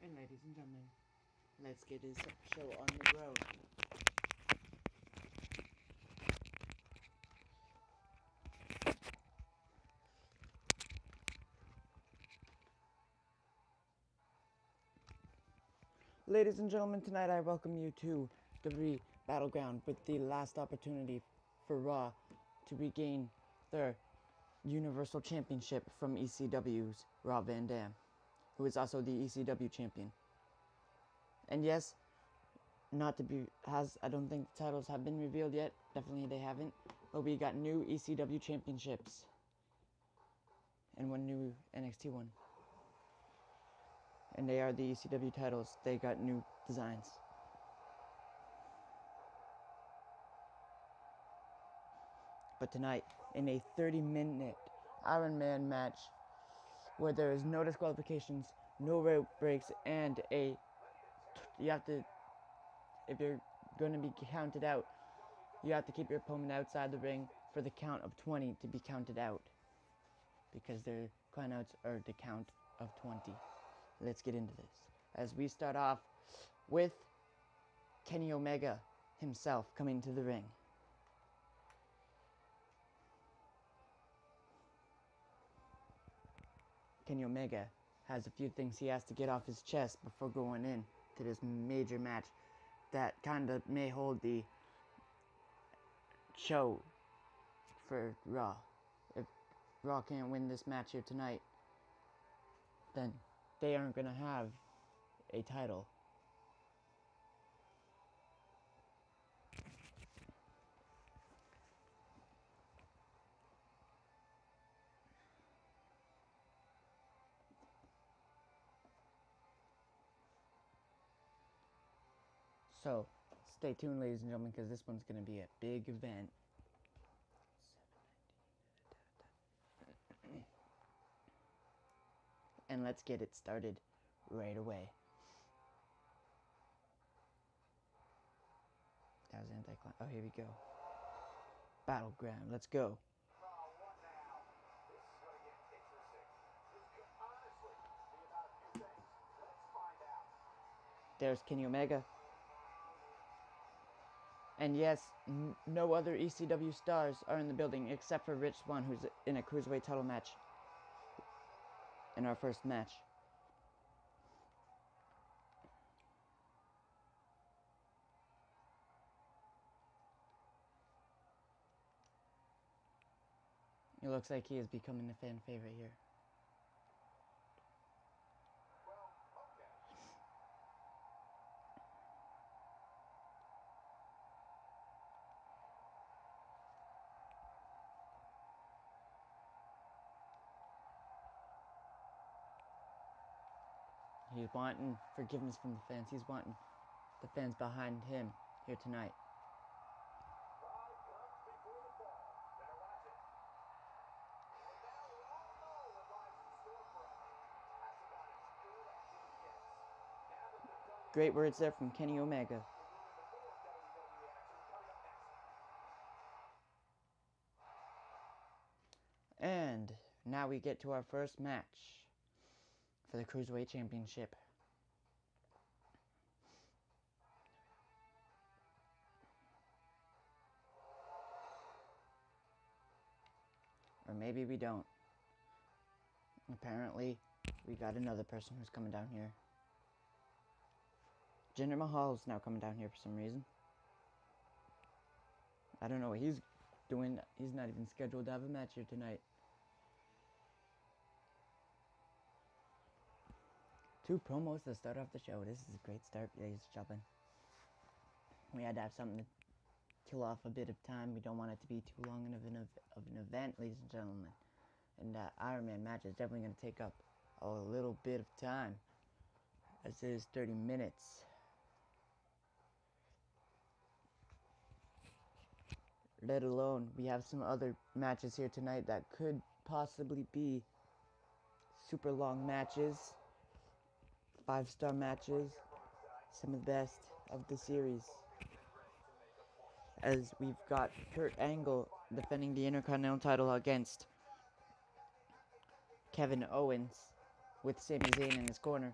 And ladies and gentlemen, let's get this show on the road. Ladies and gentlemen, tonight I welcome you to WWE Battleground with the last opportunity for Raw to regain their Universal Championship from ECW's Rob Van Dam, who is also the ECW champion. And yes, I don't think the titles have been revealed yet. Definitely they haven't. But we got new ECW championships and one new NXT one. And they are the ECW titles. They got new designs. But tonight, in a 30-minute Iron Man match, where there is no disqualifications, no rope breaks, and if you're going to be counted out, you have to keep your opponent outside the ring for the count of 20 to be counted out. Because their countouts are the count of 20. Let's get into this. As we start off with Kenny Omega himself coming to the ring. Kenny Omega has a few things he has to get off his chest before going in to this major match that kind of may hold the show for Raw. If Raw can't win this match here tonight, then they aren't going to have a title. So, stay tuned, ladies and gentlemen, because this one's going to be a big event. And let's get it started right away. That was anti-climb. Oh, here we go. Battleground. Let's go. There's Kenny Omega. And yes, no other ECW stars are in the building except for Rich Swann, who's in a Cruiserweight title match. In our first match. It looks like he is becoming a fan favorite here. He's wanting forgiveness from the fans. He's wanting the fans behind him here tonight. Great words there from Kenny Omega. And now we get to our first match for the Cruiserweight Championship. Or maybe we don't. Apparently, we got another person who's coming down here. Jinder Mahal's now coming down here for some reason. I don't know what he's doing. He's not even scheduled to have a match here tonight. 2 promos to start off the show. This is a great start, ladies and gentlemen. We had to have something to kill off a bit of time. We don't want it to be too long of an event, ladies and gentlemen. And that Iron Man match is definitely going to take up a little bit of time, as it is 30 minutes. Let alone, we have some other matches here tonight that could possibly be super long matches, 5-star matches, some of the best of the series. As we've got Kurt Angle defending the Intercontinental title against Kevin Owens with Sami Zayn in his corner.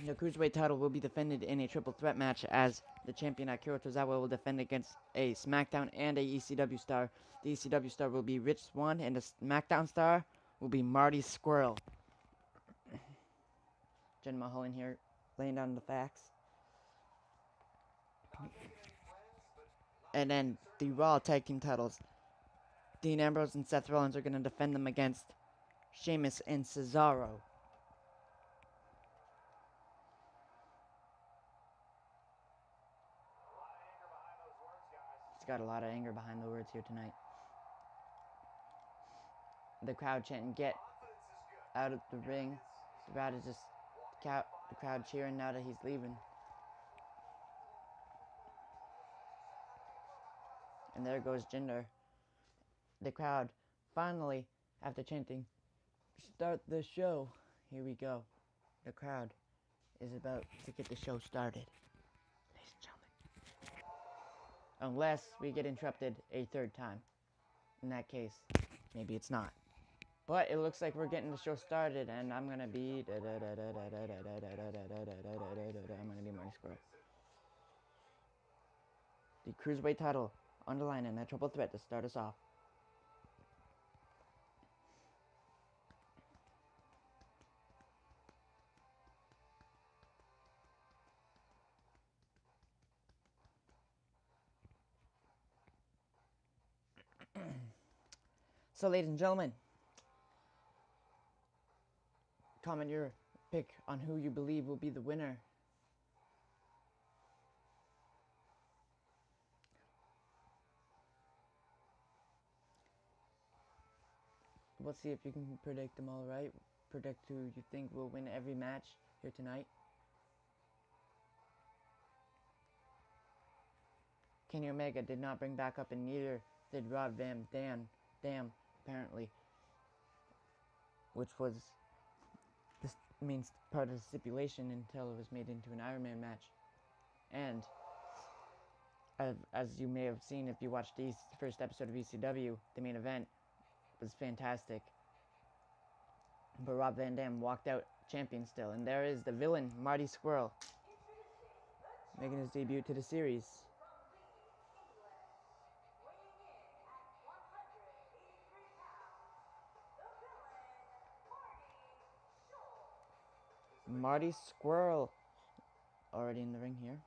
The Cruiserweight title will be defended in a triple threat match as the champion Akira Tozawa will defend against a SmackDown and a ECW star. The ECW star will be Rich Swann and the SmackDown star will be Marty Squirrel. Jen Mulholland here, laying down the facts. And then the Raw Tag Team titles. Dean Ambrose and Seth Rollins are going to defend them against Sheamus and Cesaro. It's got a lot of anger behind the words here tonight. The crowd chanting, "Get out of the ring." The crowd is just the crowd cheering now that he's leaving. And there goes Jinder. The crowd finally, after chanting, "Start the show." Here we go. The crowd is about to get the show started. Ladies and gentlemen. Unless we get interrupted a third time. In that case, maybe it's not. But it looks like we're getting the show started, and I'm gonna be Marty Squirrel. The Cruiserweight title on the line in that triple threat to start us off. So, ladies and gentlemen, comment your pick on who you believe will be the winner. Let's see if you can predict them all right. Predict who you think will win every match here tonight. Kenny Omega did not bring back up, and neither did Rob Van Dam, apparently. Which was this means part of the stipulation until it was made into an Iron Man match. And as you may have seen if you watched the first episode of ECW, the main event was fantastic. But Rob Van Dam walked out champion still. And there is the villain, Marty Squirrel, making his debut to the series. Marty Squirrel already in the ring here.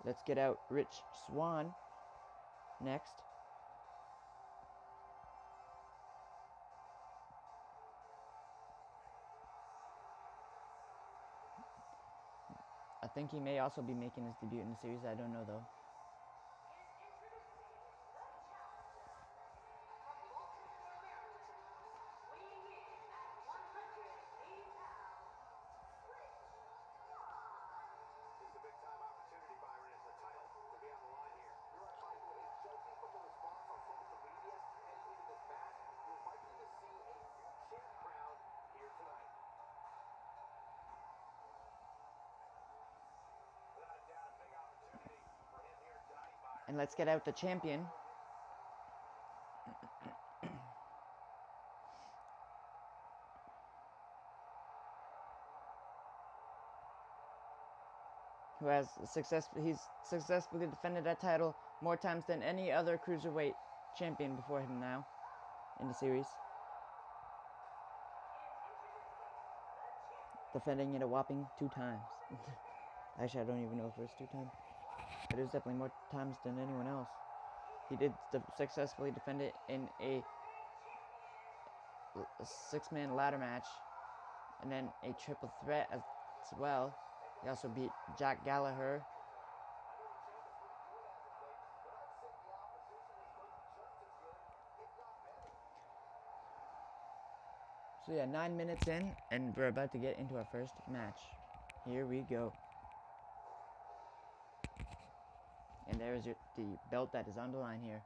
Let's get out Rich Swann next. I think he may also be making his debut in the series. I don't know though. And let's get out the champion. Who has he's successfully defended that title more times than any other cruiserweight champion before him now in the series. Defending it a whopping 2 times. Actually, I don't even know if it was 2 times. But it was definitely more times than anyone else. He did successfully defend it in a 6-man ladder match. And then a triple threat as well. He also beat Jack Gallagher. So yeah, 9 minutes in, and we're about to get into our first match. Here we go. And there's the belt that is on the line here.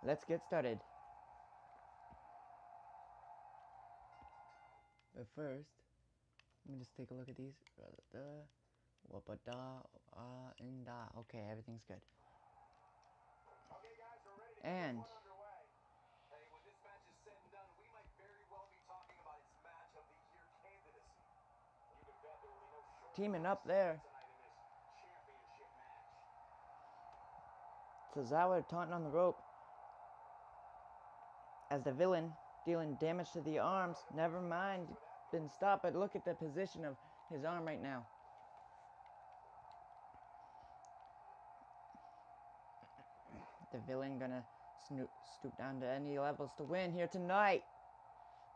Let's get started. But first, let me just take a look at these. Okay, everything's good. And teaming up there. Tozawa taunting on the rope as the villain dealing damage to the arms. Never mind, been stopped, but look at the position of his arm right now. The villain gonna stoop down to any levels to win here tonight.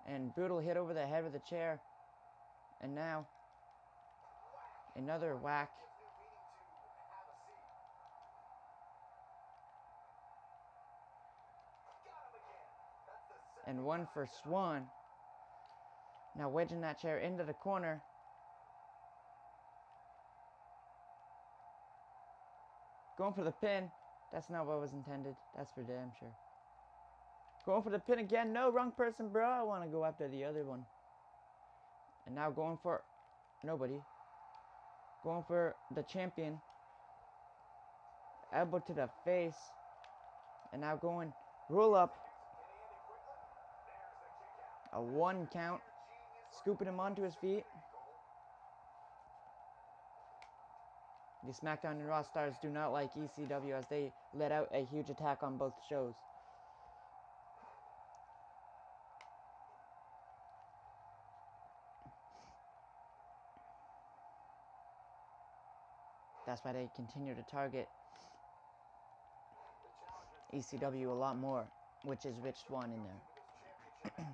And brutal hit over the head with the chair. And now another whack. And one for Swan. Now wedging that chair into the corner. Going for the pin. That's not what was intended. That's for damn sure. Going for the pin again. No, wrong person, bro. I want to go after the other one. And now going for nobody. Going for the champion. Elbow to the face. And now going roll up. A 1 count. Scooping him onto his feet. The SmackDown and Raw stars do not like ECW as they let out a huge attack on both shows. That's why they continue to target ECW a lot more, which is Rich Swann in there.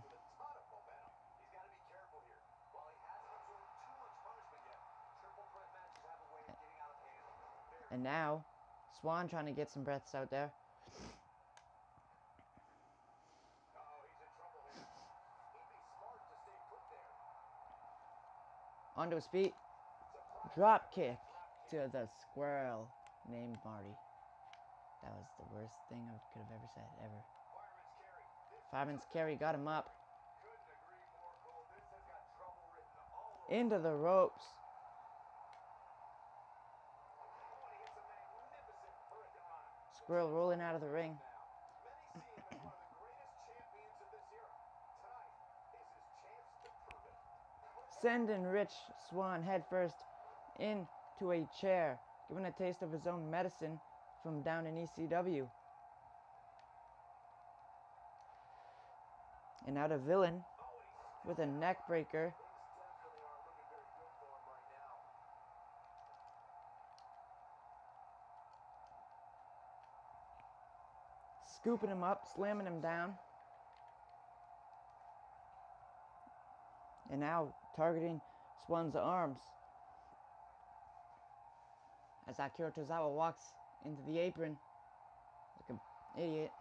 And now, Swan trying to get some breaths out there. Onto his feet. Drop kick to the squirrel named Marty. That was the worst thing I could have ever said, ever. Fireman's carry got him up. Into the ropes. Squirrel rolling out of the ring. Sending Rich Swann headfirst into a chair, giving a taste of his own medicine from down in ECW. And now the villain with a neck breaker. Scooping him up, slamming him down. And now targeting Swann's arms. As Akira Tozawa walks into the apron like an idiot.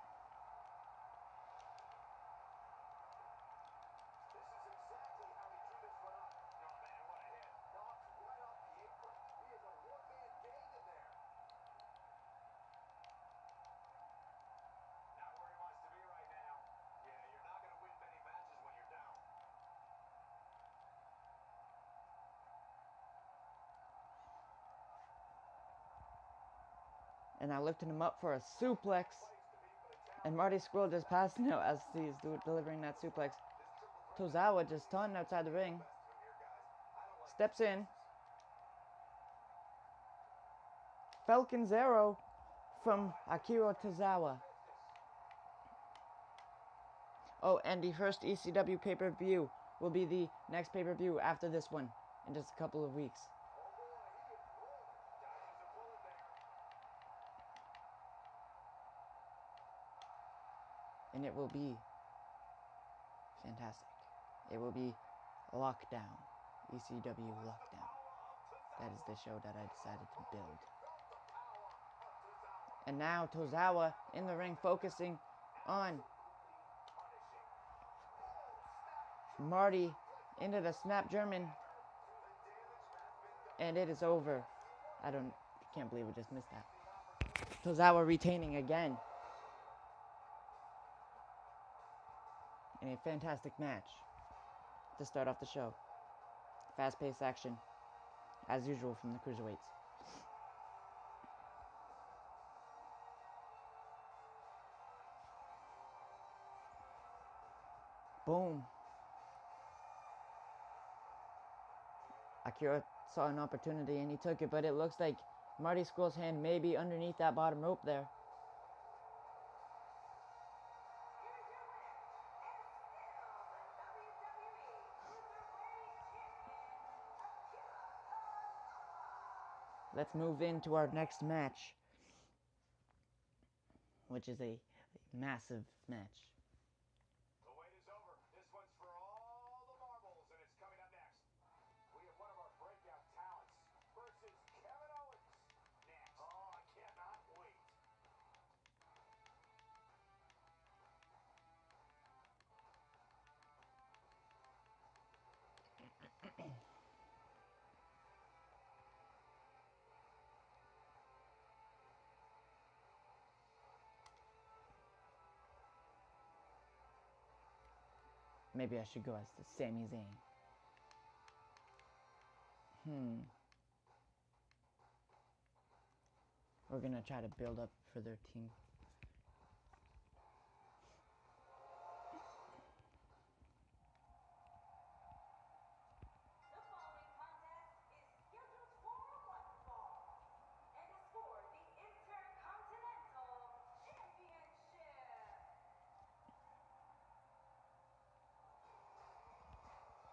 And now lifting him up for a suplex. And Marty Scurll just passing out as he's delivering that suplex. Tozawa just taunting outside the ring. Steps in. Falcon's Arrow from Akira Tozawa. Oh, and the first ECW pay-per-view will be the next pay-per-view after this one in just a couple of weeks. And it will be fantastic. It will be Lockdown. ECW Lockdown. That is the show that I decided to build. And now Tozawa in the ring focusing on Marty into the snap German. And it is over. I can't believe we just missed that. Tozawa retaining again. In a fantastic match to start off the show. Fast-paced action, as usual from the cruiserweights. Boom. Akira saw an opportunity and he took it, but it looks like Marty Scurll's hand may be underneath that bottom rope there. Let's move into our next match, which is a massive match. The wait is over. This one's for all the marbles, and it's coming up next. We have one of our breakout talents versus Kevin Owens next. Oh, I cannot wait. Maybe I should go as the Sami Zayn. We're gonna try to build up for their team. The following contest is scheduled for one fall, and is for the Intercontinental Championship.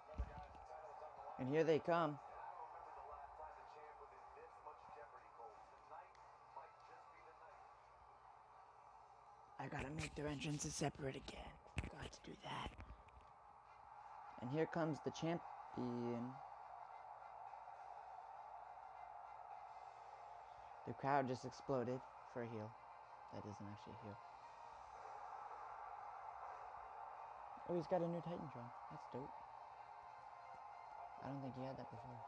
Remember, guys, the title is on the line. And here they come. And I don't remember the last time the champ was in this much jeopardy, Cole. Tonight might just be the night. I gotta make their entrances separate again. Got to do that. And here comes the champion. The crowd just exploded for a heel. That isn't actually a heel. Oh, he's got a new Titantron. That's dope. I don't think he had that before.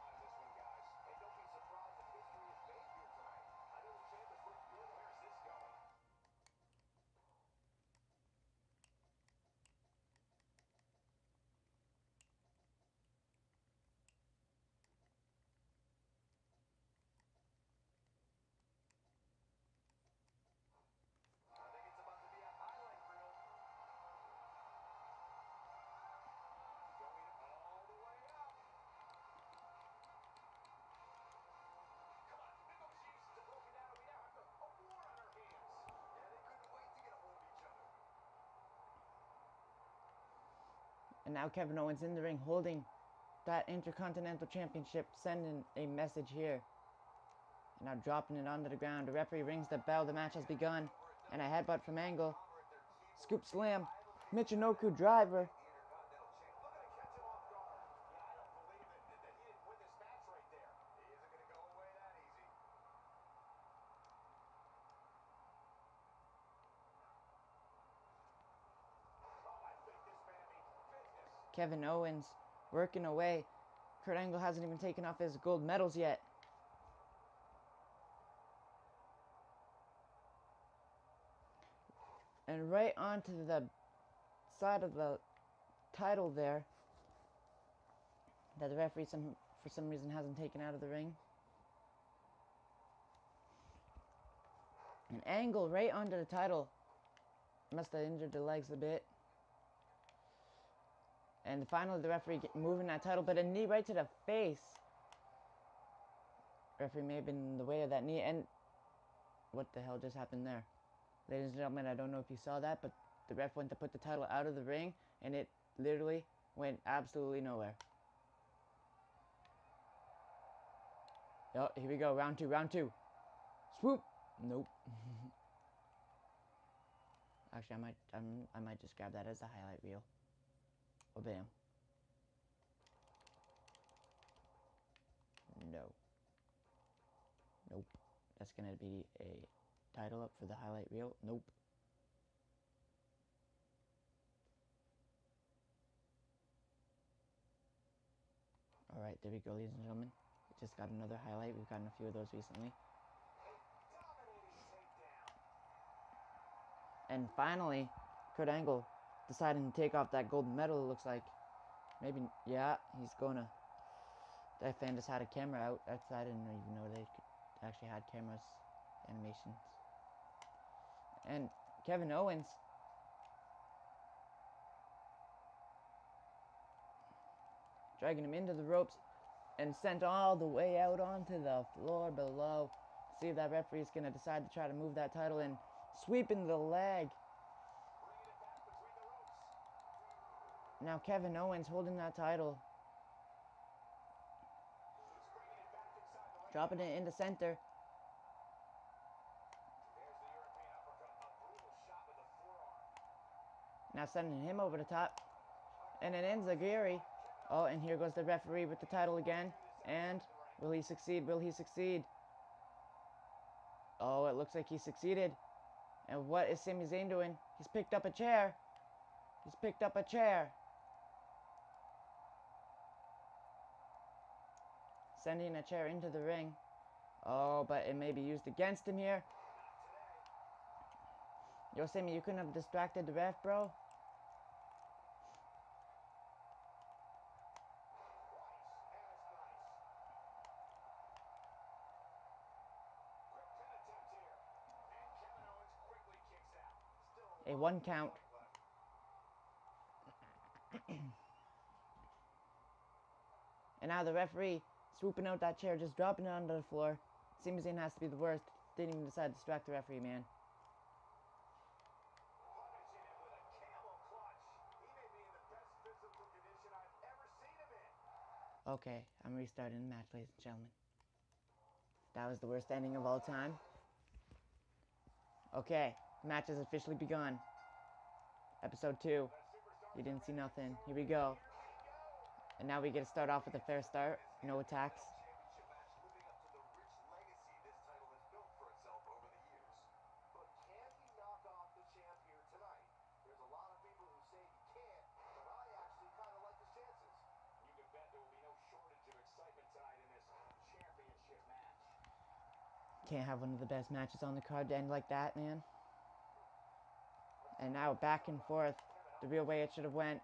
And don't be surprised if history is made here tonight. I know the champ has looked good. Where's this going? I think it's about to be a highlight reel. Going all the way up. Come on, negotiations are broken down, and we now have a war on our hands. Yeah, they couldn't wait to get a hold of each other. And now Kevin Owens in the ring holding that Intercontinental Championship, sending a message here. And now dropping it onto the ground. The referee rings the bell. The match has begun. And a headbutt from Angle. Scoop slam. Michinoku driver. The Intercontinental champ. Look at it, catch him off guard. Yeah, I don't believe it that he didn't win this match right there. He isn't going to go away that easy. Oh, I think this man means business. Kevin Owens working away. Kurt Angle hasn't even taken off his gold medals yet. And right onto the side of the title there that the referee for some reason hasn't taken out of the ring. An Angle right onto the title. Must have injured the legs a bit. And finally the referee moving that title, but a knee right to the face. Referee may have been in the way of that knee, and what the hell just happened there? Ladies and gentlemen, I don't know if you saw that, but the ref went to put the title out of the ring, and it literally went absolutely nowhere. Oh, here we go, round two. Swoop! Nope. Actually, I might just grab that as a highlight reel. Oh, bam. No. Nope. That's gonna be a title up for the highlight reel. Nope. Alright, there we go, ladies and gentlemen. We just got another highlight. We've gotten a few of those recently. And finally, Kurt Angle deciding to take off that gold medal, it looks like. Maybe, yeah, he's gonna. That fan just had a camera out. I didn't even know they actually had cameras, animations. And Kevin Owens dragging him into the ropes. and sent all the way out onto the floor below. See if that referee's going to decide to try to move that title in. Sweeping the leg. Now Kevin Owens holding that title. Dropping it into center. Now sending him over the top. And it ends Agiri. Oh, and here goes the referee with the title again. And will he succeed? Will he succeed? Oh, it looks like he succeeded. And what is Sami Zayn doing? He's picked up a chair. He's picked up a chair. Sending a chair into the ring. Oh, but it may be used against him here. Yo, Sami, you couldn't have distracted the ref, bro. A 1 count. And now the referee swooping out that chair, just dropping it onto the floor. Sami Zayn has to be the worst. Didn't even decide to distract the referee, man. Okay, I'm restarting the match, ladies and gentlemen. That was the worst ending of all time. Okay, the match has officially begun. Episode 2. You didn't see nothing. Here we go. And now we get to start off with a fair start. No attacks. Can't have one of the best matches on the card to end like that, man. And now back and forth. The real way it should have went.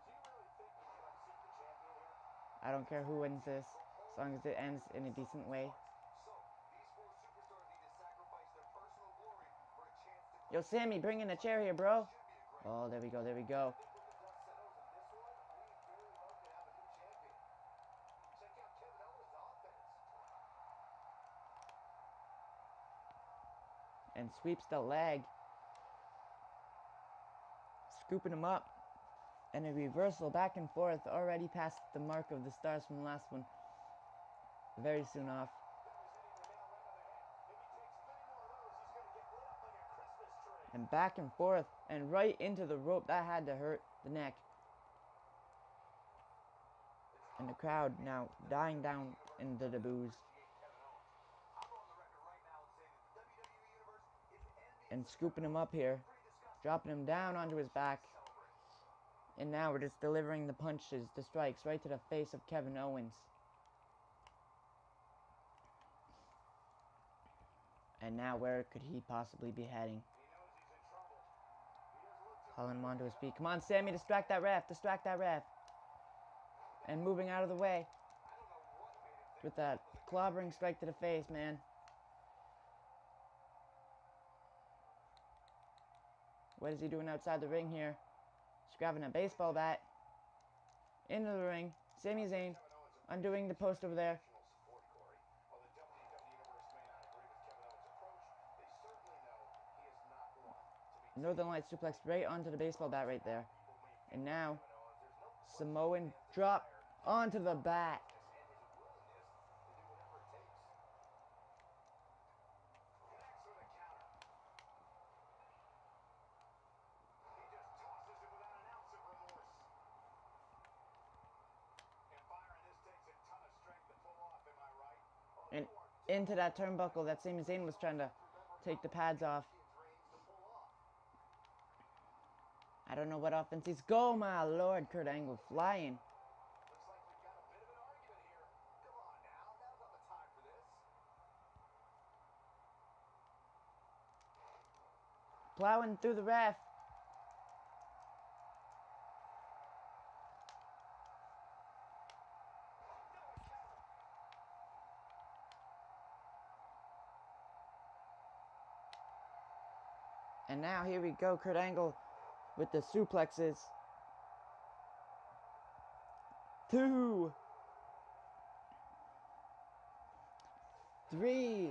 I don't care who wins this, as long as it ends in a decent way. Yo, Sami, bring in a chair here, bro. Oh, there we go, there we go. And sweeps the leg. Scooping him up. And a reversal back and forth, already past the mark of the stars from the last one. Very soon off. And back and forth, and right into the rope. That had to hurt the neck. And the crowd now dying down into the boos. And scooping him up here. Dropping him down onto his back. And now we're just delivering the punches, the strikes, right to the face of Kevin Owens. And now where could he possibly be heading? Calling him onto his feet. Come on, Sami, distract that ref. Distract that ref. And moving out of the way. With that clobbering strike to the face, man. What is he doing outside the ring here? He's grabbing a baseball bat. Into the ring. Sami Zayn undoing the post over there. Northern Light suplex right onto the baseball bat right there. And now, Samoan drop onto the bat. And into that turnbuckle that Sami Zayn was trying to take the pads off. I don't know what offense he's go, my lord. Kurt Angle flying. Plowing through the ref. And now here we go, Kurt Angle with the suplexes. 2. 3.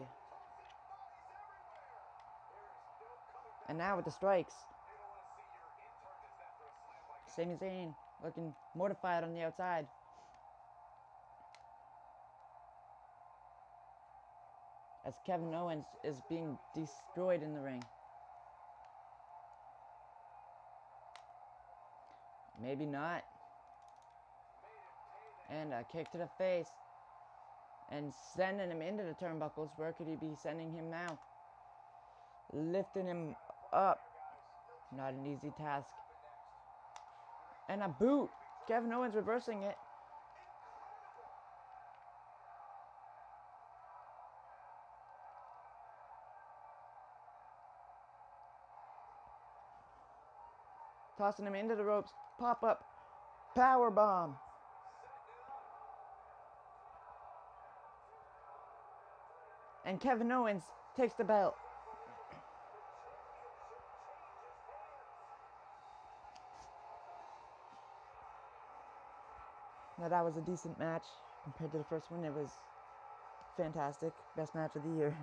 And now with the strikes. Sami Zayn looking mortified on the outside. As Kevin Owens is being destroyed in the ring. Maybe not. And a kick to the face. And sending him into the turnbuckles. Where could he be sending him now? Lifting him up. Not an easy task. And a boot. Kevin Owens reversing it. Tossing him into the ropes. Pop up. Power bomb. And Kevin Owens takes the belt. Now that was a decent match compared to the first one. It was fantastic. Best match of the year.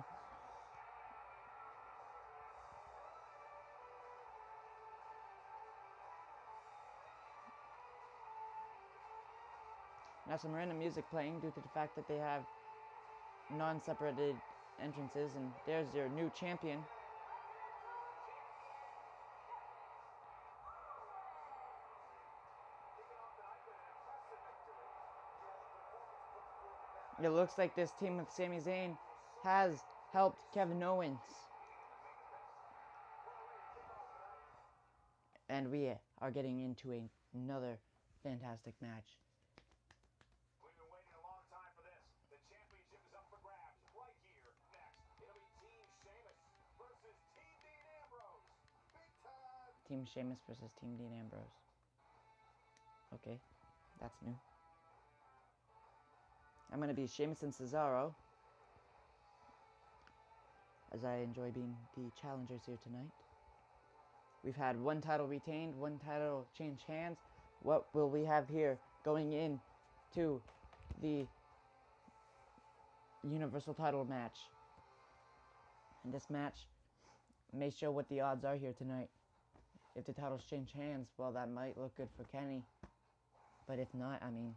Now some random music playing due to the fact that they have non-separated entrances, and there's your new champion. It looks like this team with Sami Zayn has helped Kevin Owens. And we are getting into another fantastic match. We've been waiting a long time for this. The championship is up for grabs right here. Next, it'll be Team Sheamus versus Team Dean Ambrose. Big time. Team Sheamus versus Team Dean Ambrose. Okay, that's new. I'm going to be Sheamus and Cesaro, as I enjoy being the challengers here tonight. We've had one title retained, one title change hands. What will we have here going into the Universal title match? And this match may show what the odds are here tonight. If the titles change hands, well, that might look good for Kenny. But if not, I mean,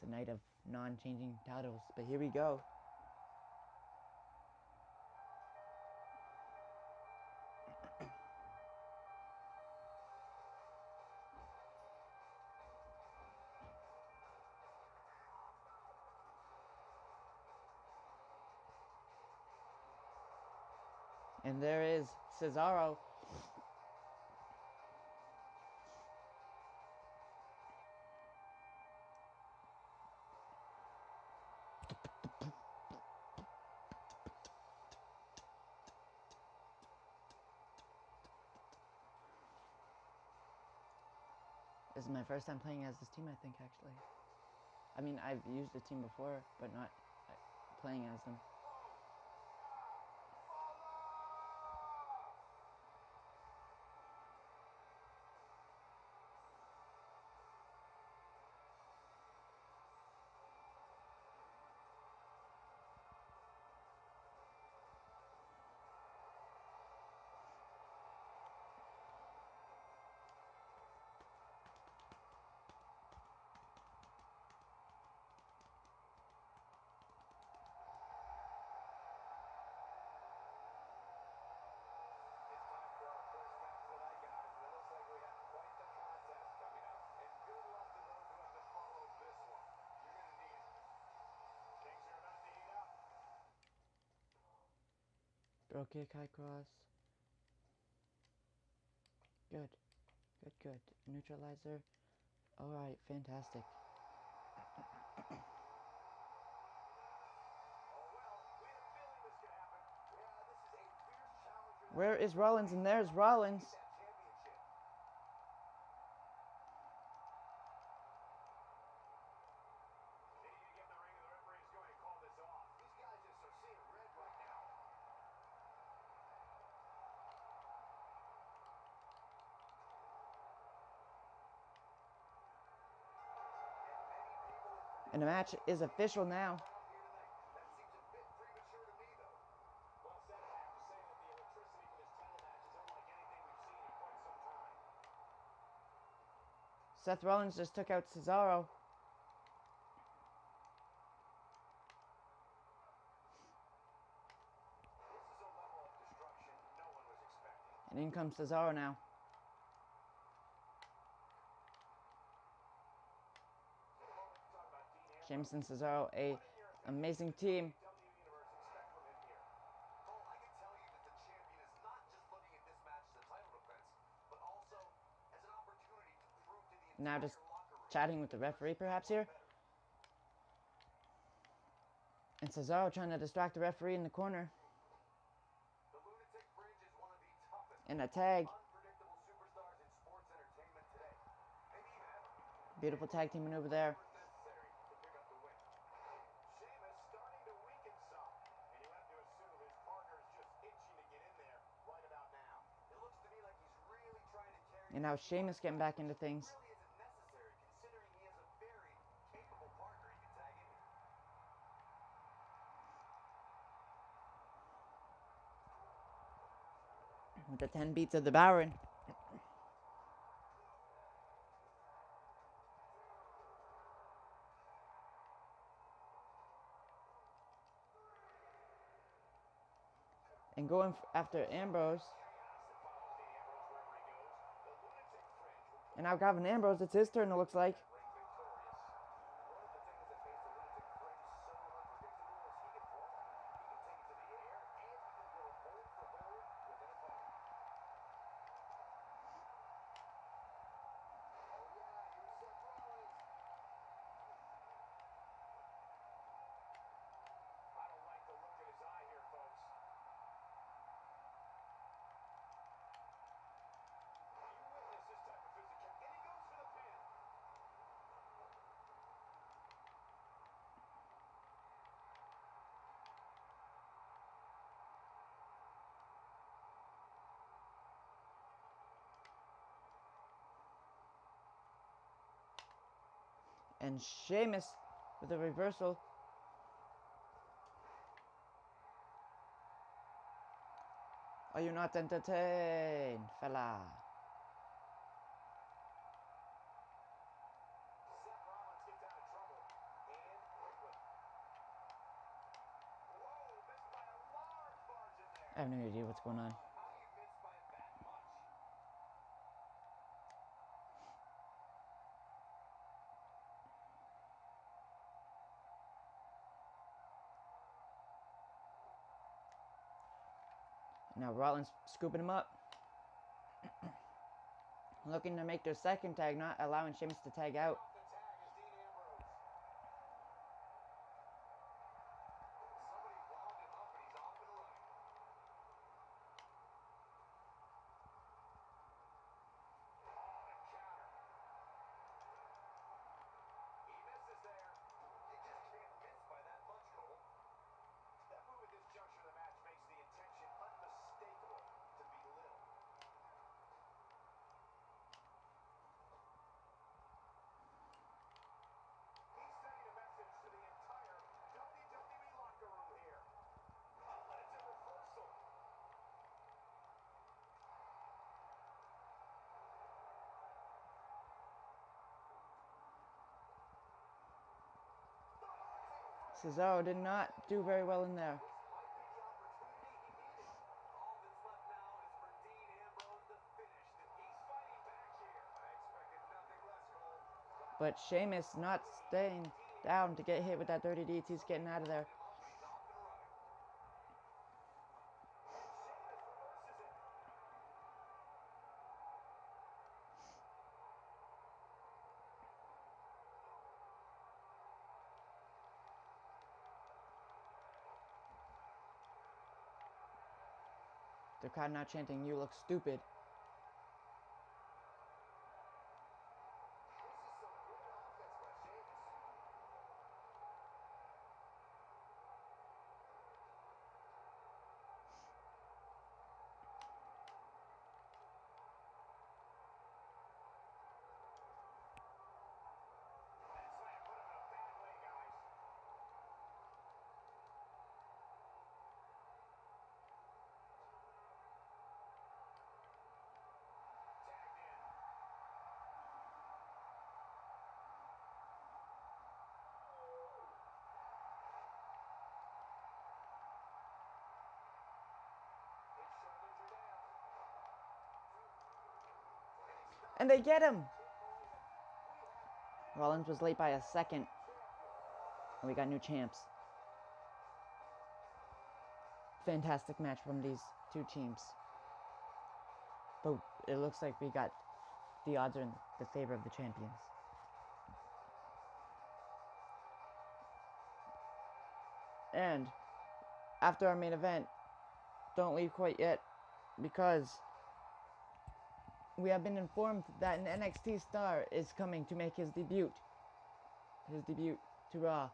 it's a night of non-changing titles. But here we go. And there is Cesaro. This is my first time playing as this team, I think, actually. I mean, I've used the team before, but not playing as them. Throw kick, high cross. Good. Good, good. Neutralizer. Alright, fantastic. Where is Rollins? And there's Rollins. And the match is official now. That seems a bit premature to me, though. Well said. I have to say that the electricity for this title match is unlike anything we've seen in quite some time. Seth Rollins just took out Cesaro. This is a level of destruction no one was expecting. And in comes Cesaro now. Sheamus and Cesaro, a amazing team. WWE Universe expect from him here. Cole, I can tell you that the champion is not just looking at this match as a title defense, but also as an opportunity to prove to the Now entire just locker room. chatting with the referee perhaps here. And Cesaro trying to distract the referee in the corner. The Lunatic Bridge is one of the toughest, And a tag. unpredictable superstars in sports entertainment today. Maybe even ever. Beautiful tag team maneuver there. Whatever is necessary to pick up the win. Sheamus starting to weaken some. And you have to assume his partner's just itching to get in there right about now. It looks to me like he's really trying to carry And now Sheamus getting back into things. really isn't necessary considering he has a very capable partner he can tag in here. With the 10 beats of the Baron. And going after Ambrose. And now Gavin Ambrose, it's his turn, it looks like. I don't like the look in his eye here, folks. You witness this type of physicality, and he goes for the pin. And Sheamus with a reversal. Are you not entertained, fella? Seth Rollins gets out of trouble, and quickly. Whoa, missed by a large margin there. I have no idea what's going on. How do you miss by that much? Now Rollins scooping him up. Looking to make their second tag, not allowing Sheamus to tag out. Off the tag is Dean Ambrose. Somebody wound him up and he's off and running. Oh, the counter. He misses there. You just can't miss by that much, Cole. That move at this juncture of the match makes the intention unmistakable to belittle. He's sending a message to the entire WWE locker room here. Oh, and it's a reversal. Cesaro did not do very well in there. Might be the opportunity he needed. All that's left now is for Dean Ambrose to finish the He's fighting back here. I expected nothing less, Cole. But Sheamus not staying down to get hit with that dirty deeds. He's getting out of there. Him up and he's off and running. Sheamus reverses it. The crowd now chanting, "You look stupid." This is some good offense by Sheamus. That slam put him in a bad way, And they get him! Rollins was late by a second. And we got new champs. Fantastic match from these two teams. But it looks like we got the odds are in the favor of the champions. And after our main event, don't leave quite yet, because we have been informed that an NXT star is coming to make his debut to Raw.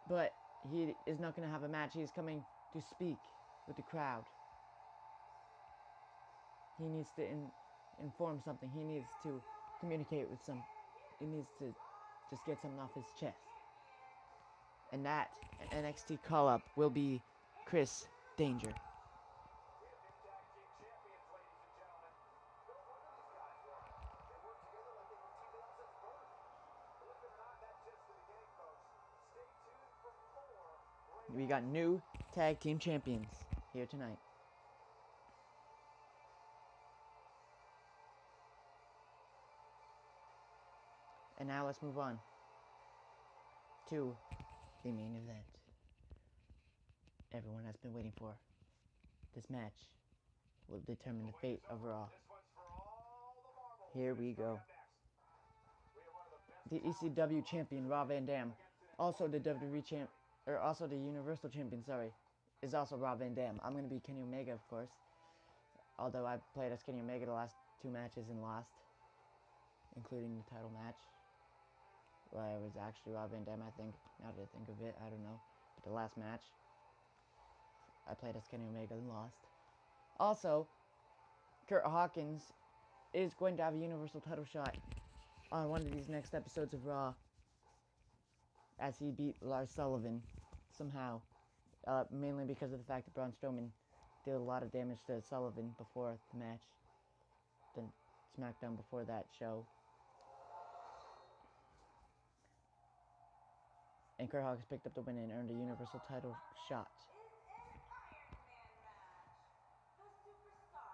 But he is not going to have a match. He's coming to speak with the crowd. He needs to inform something. He needs to communicate with some. He needs to just get something off his chest. And that NXT call-up will be Chris Danger. We got new tag team champions here tonight. And now let's move on to the main event everyone has been waiting for. This match will determine the fate of Raw. Here we go. The ECW champion Rob Van Dam, also the WWE champ, or also the Universal champion, sorry, is also Rob Van Dam. I'm gonna be Kenny Omega, of course. Although I played as Kenny Omega the last 2 matches and lost, including the title match. Well, it was actually Rob Van Dam, I think. Now that I think of it, I don't know. But the last match, I played as Kenny Omega and lost. Also, Kurt Hawkins is going to have a Universal title shot on one of these next episodes of Raw, as he beat Lars Sullivan somehow. Mainly because of the fact that Braun Strowman did a lot of damage to Sullivan before the match. The SmackDown before that show. And Kurt Hawkins picked up the win and earned a Universal title shot.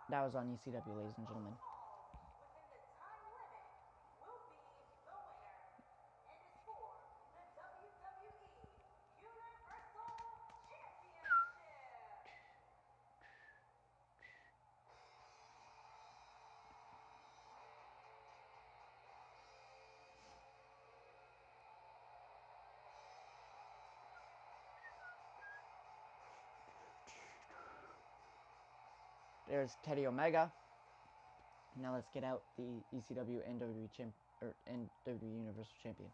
That was on ECW, ladies and gentlemen. There's Kenny Omega. Now let's get out the ECW and WWE Universal Champion.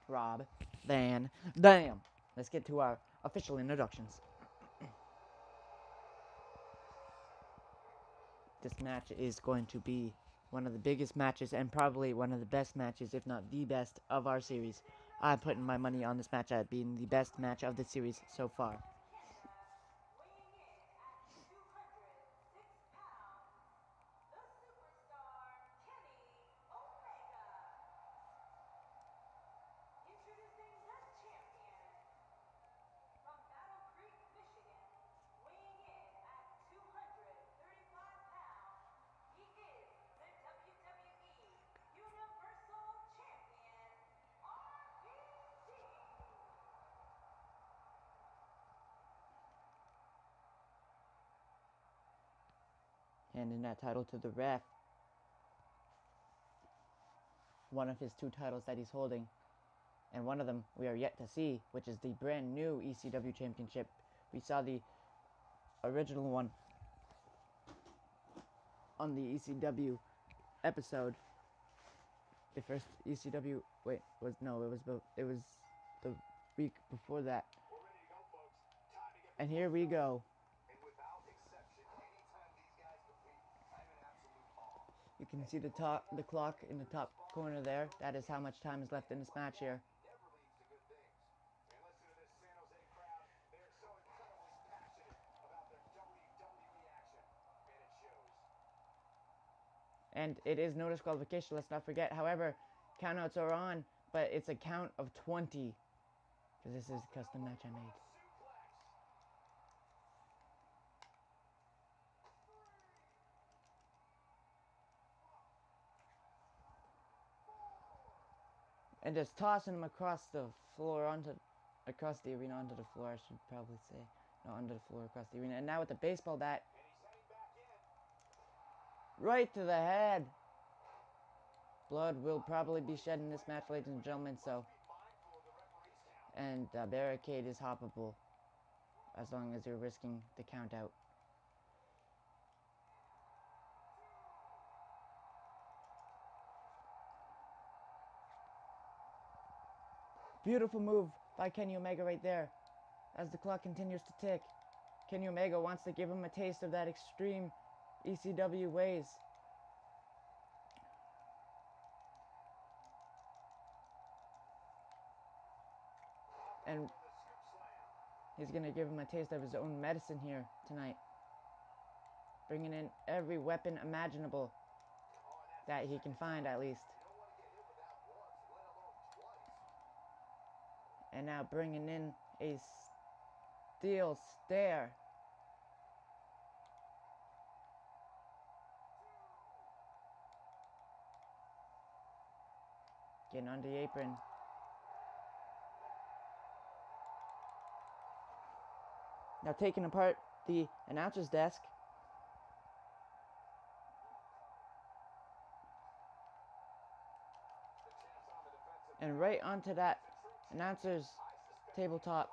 Rob Van Dam. Let's get to our official introductions. This match is going to be one of the biggest matches and probably one of the best matches, if not the best, of our series. I'm putting my money on this match as being the best match of the series so far. Handing that title to the ref. One of his 2 titles that he's holding. And one of them we are yet to see, which is the brand new ECW Championship. We saw the original one on the ECW episode. The first ECW, it was the week before that. And here we go. You can see the clock in the top corner there. That is how much time is left in this match here. And it is no disqualification, let's not forget. However, countouts are on, but it's a count of 20. Because this is a custom match I made. And just tossing him across the floor across the arena onto the floor, I should probably say. Not onto the floor, across the arena. And now with the baseball bat. Right to the head. Blood will probably be shed in this match, ladies and gentlemen, so. And the barricade is hoppable. As long as you're risking the count out. Beautiful move by Kenny Omega right there. As the clock continues to tick. Kenny Omega wants to give him a taste of that extreme ECW ways. And he's going to give him a taste of his own medicine here tonight. Bringing in every weapon imaginable that he can find, at least. And now bringing in a steel stare. Getting on the apron. Now taking apart the announcer's desk. And right onto that announcer's tabletop.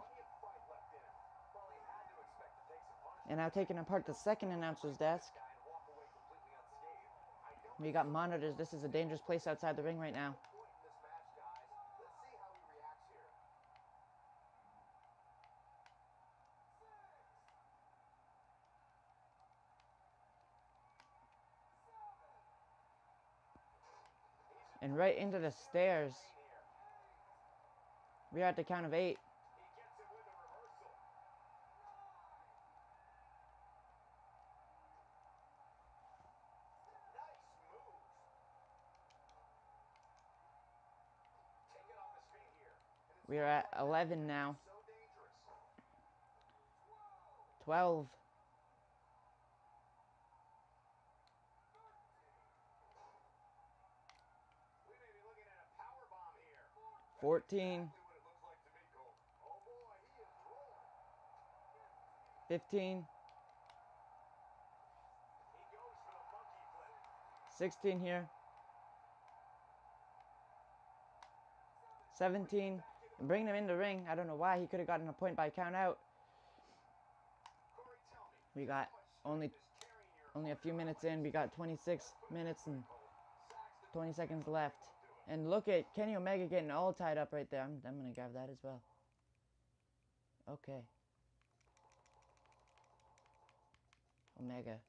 And now taking apart the second announcer's desk. We got monitors. This is a dangerous place outside the ring right now. And right into the stairs. We are at the count of 8. We are at 11 now. 12. 14. 15. 16 here. 17. And bringing him in the ring. I don't know why. He could have gotten a point by count out. We got only a few minutes in. We got 26 minutes and 20 seconds left. And look at Kenny Omega getting all tied up right there. I'm going to grab that as well. Okay. Omega.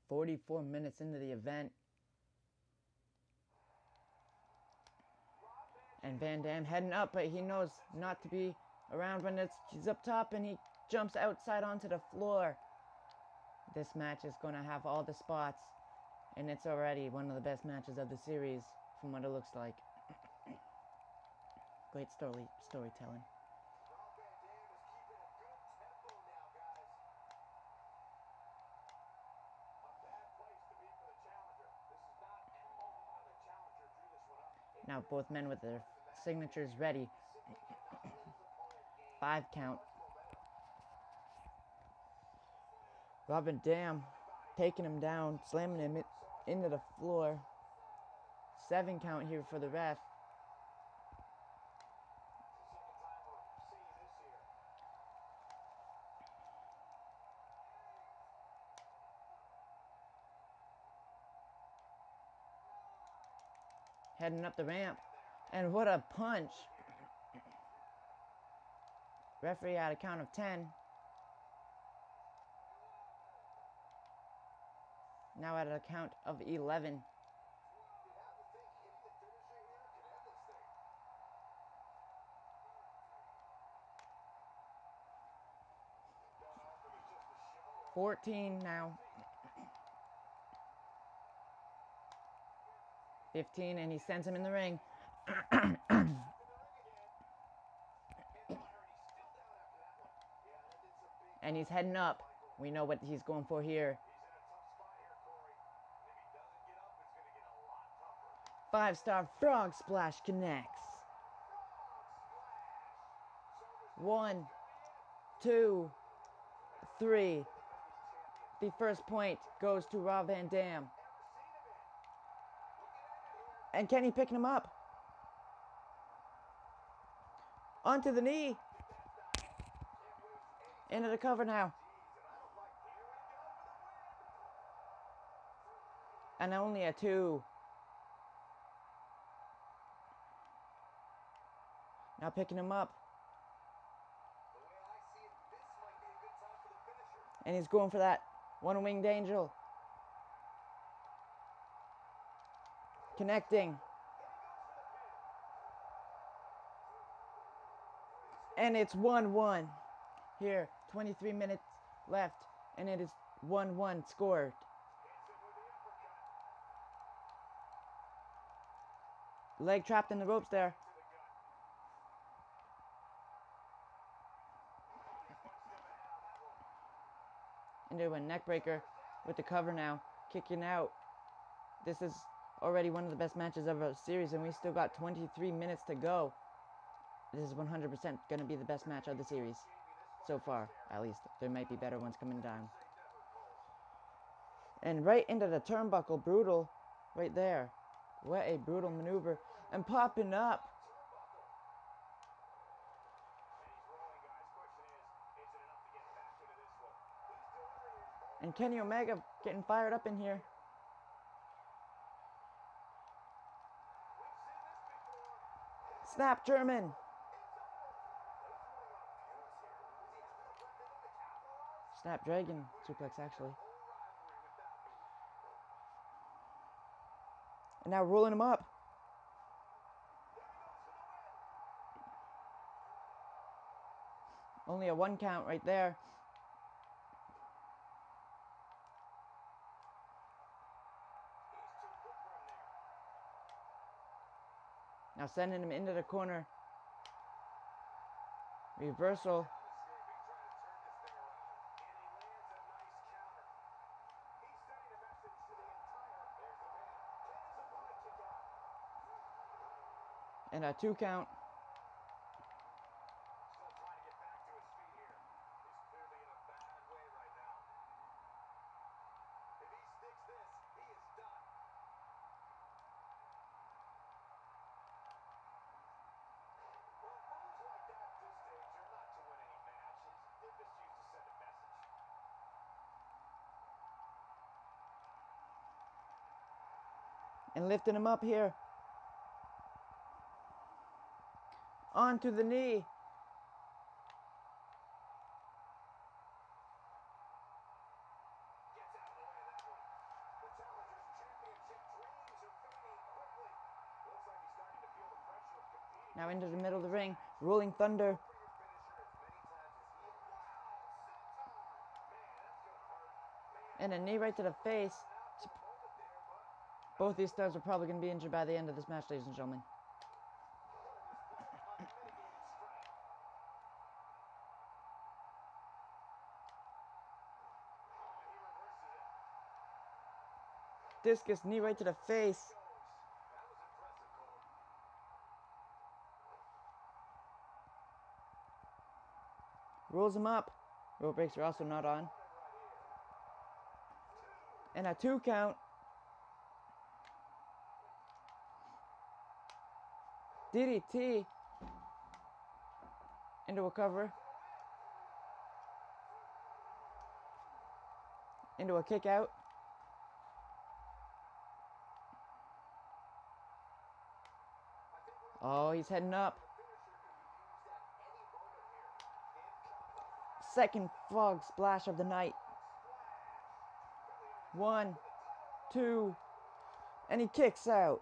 "44 minutes into the event. And Van Dam heading up, but he knows not to be around when he's up top, and he jumps outside onto the floor. This match is going to have all the spots, and it's already one of the best matches of the series from what it looks like. Great storytelling. Now both men with their signatures ready. 5 count. Robin Dam taking him down, slamming him into the floor. 7 count here for the ref. Heading up the ramp. And what a punch. Referee at a count of 10. Now at a count of 11. 14 now. 15, and he sends him in the ring. And he's heading up. We know what he's going for here. Five-star frog splash connects. 1, 2, 3. The first point goes to Rob Van Dam. And Kenny picking him up. Onto the knee. Into the cover now. And only a 2. Now picking him up. And he's going for that one-winged angel. Connecting. And it's 1-1. Here, 23 minutes left, and it is 1-1 scored. Leg trapped in the ropes there. Into a neck breaker with the cover now. Kicking out. This is already one of the best matches of our series, and we still got 23 minutes to go. This is 100% going to be the best match of the series. So far, at least. There might be better ones coming down. And right into the turnbuckle. Brutal. Right there. What a brutal maneuver. And popping up. And Kenny Omega getting fired up in here. Snap German. Snapdragon suplex, actually. And now rolling him up. Only a 1 count right there. Now sending him into the corner. Reversal. And a 2 count. And lifting him up here. Onto the knee. Now into the middle of the ring. Rolling Thunder. And a knee right to the face. Both these stars are probably going to be injured by the end of this match, ladies and gentlemen. Discus knee right to the face. Rolls him up. Rope breaks are also not on. And a 2 count. DDT. Into a cover. Into a kick out. Oh, he's heading up. Second frog splash of the night. 1, 2, and he kicks out.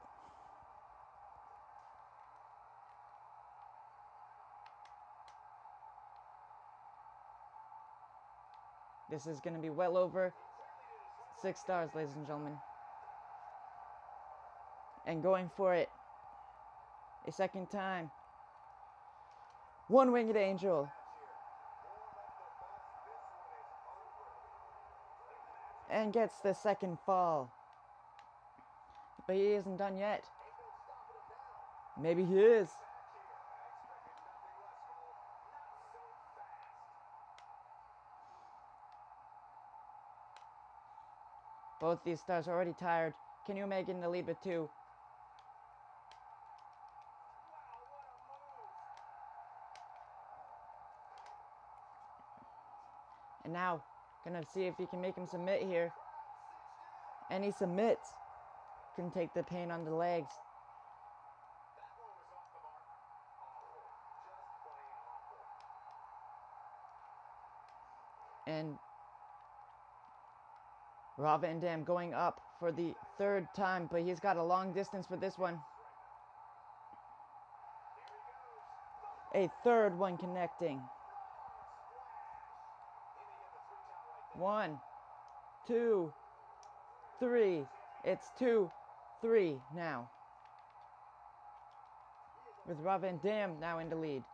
This is going to be well over 6 stars, ladies and gentlemen. And going for it a second time. One-winged angel. And gets the second fall. But he isn't done yet. Maybe he is. Both these stars are already tired. Kenny Omega in the lead with 2. And now, gonna see if he can make him submit here. And he submits. Can take the pain on the legs. And Rob Van Dam going up for the 3rd time, but he's got a long distance for this one. A 3rd one connecting. 1, 2, 3. It's 2, 3 now. With Rob Van Dam now in the lead.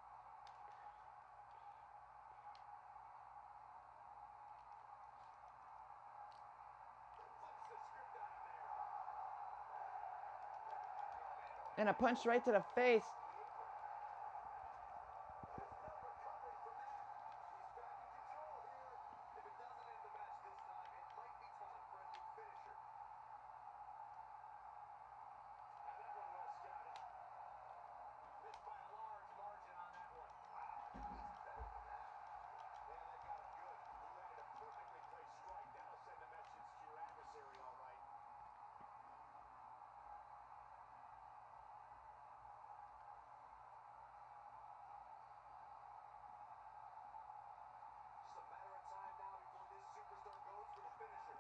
And a punch right to the face.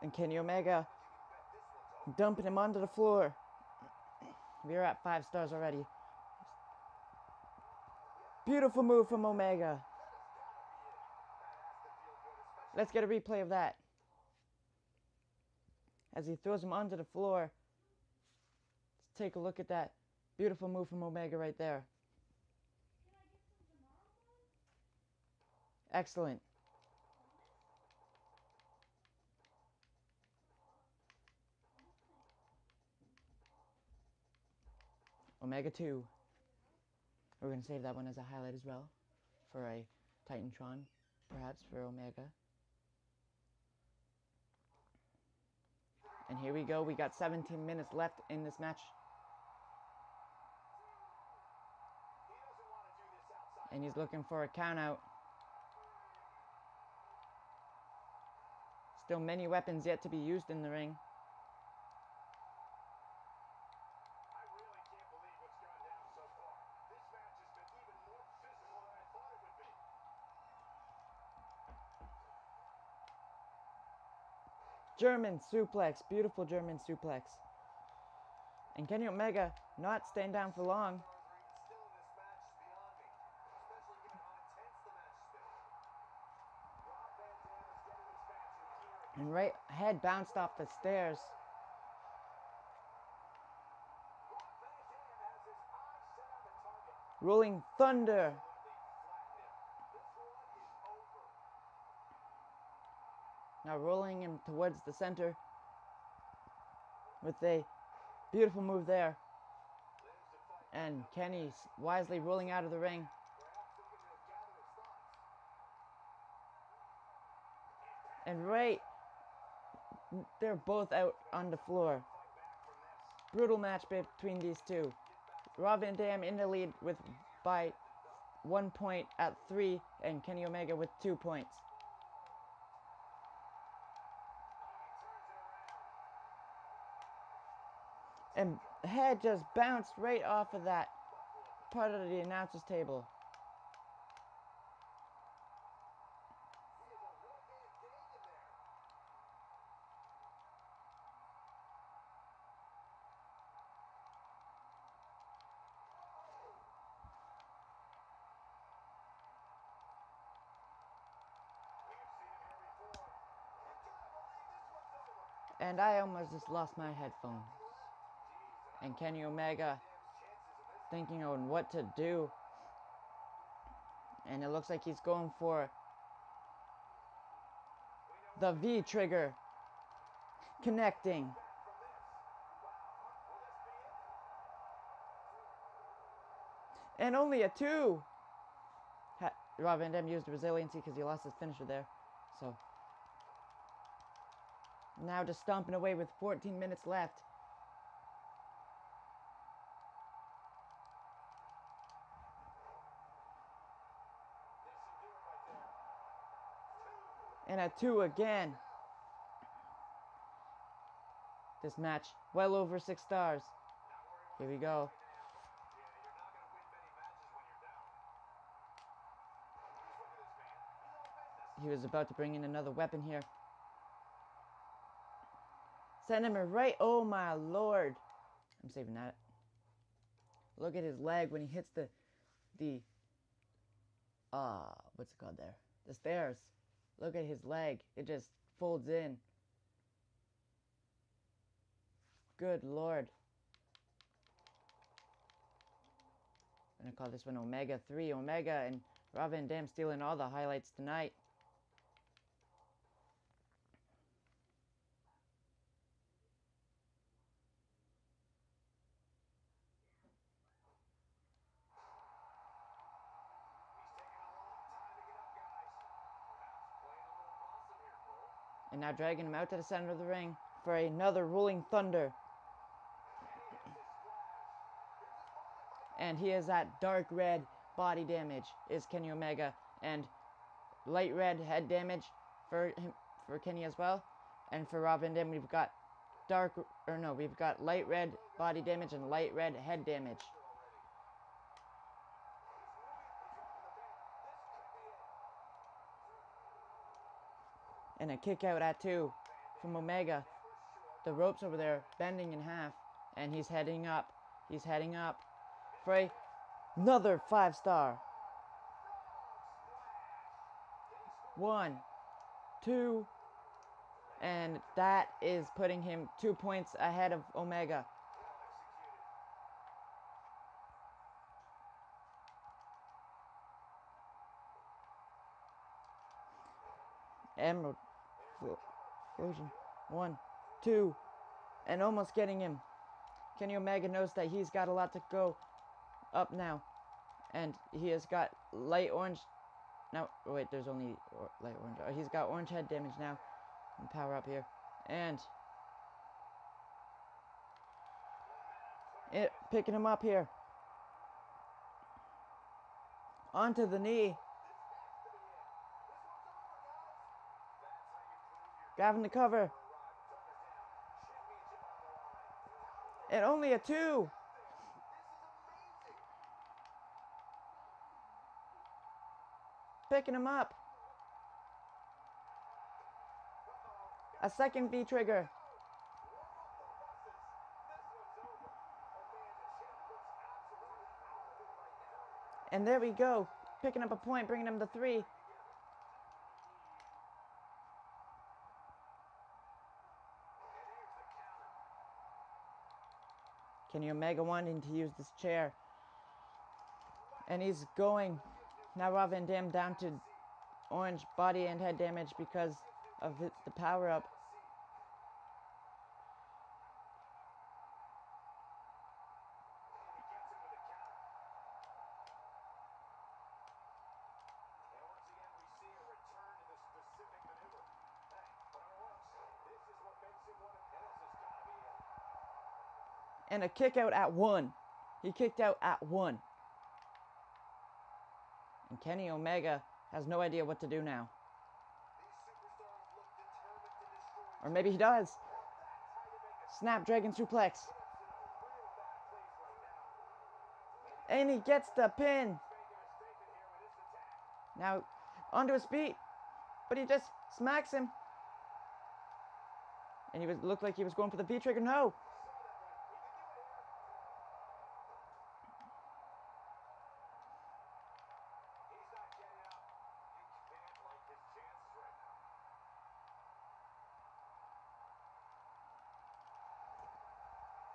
And Kenny Omega dumping him onto the floor. We're at 5 stars already. Beautiful move from Omega. Let's get a replay of that. As he throws him onto the floor. Let's take a look at that. Beautiful move from Omega right there. Excellent. Omega 2. We're going to save that one as a highlight as well. For a Titantron, perhaps, for Omega. And here we go. We got 17 minutes left in this match. And he's looking for a count out. Still many weapons yet to be used in the ring. German suplex. Beautiful German suplex. And Kenny Omega not staying down for long. And right head bounced off the stairs. Rolling Thunder. Now rolling him towards the center with a beautiful move there. And Kenny's wisely rolling out of the ring. And right, they're both out on the floor. Brutal match between these two. Rob Van Dam in the lead with by 1 point at 3, and Kenny Omega with 2 points. And head just bounced right off of that part of the announcer's table. And I almost just lost my headphones. And Kenny Omega thinking on what to do. And it looks like he's going for the V trigger. Connecting. And only a 2. Rob Van Dam used resiliency because he lost his finisher there. So now just stomping away with 14 minutes left. And a 2 again. This match well over 6 stars. Here we go. He was about to bring in another weapon here. Send him right. Oh my lord. I'm saving that. Look at his leg when he hits the what's it called there? The stairs. Look at his leg. It just folds in. Good lord. I'm gonna call this one Omega 3. Omega and Rob Van Dam stealing all the highlights tonight. And now dragging him out to the center of the ring for another Rolling Thunder. And he is at dark red body damage is Kenny Omega, and light red head damage for him, for Kenny as well. And for Rob Van Dam, we've got we've got light red body damage and light red head damage. And a kick out at 2 from Omega. The ropes over there bending in half, and he's heading up. He's heading up for another 5-star. 1, 2, and that is putting him 2 points ahead of Omega. Emerald Fusion. 1, 2, and almost getting him. Kenny Omega knows that he's got a lot to go up now, and he has got light orange. Now, wait, there's only light orange. Oh, he's got orange head damage now. And power up here, and picking him up here onto the knee. Grabbing the cover. And only a 2. Picking him up. A second V trigger. And there we go. Picking up a point, bringing him to 3. Kenny Omega wanting to use this chair. And he's going. Now Rob Van Dam down to orange body and head damage because of the power up. And a kick out at 1. He kicked out at 1. And Kenny Omega has no idea what to do now. Or maybe he does. Snapdragon suplex. And he gets the pin. Now onto his feet. But he just smacks him. And he looked like he was going for the V trigger. No.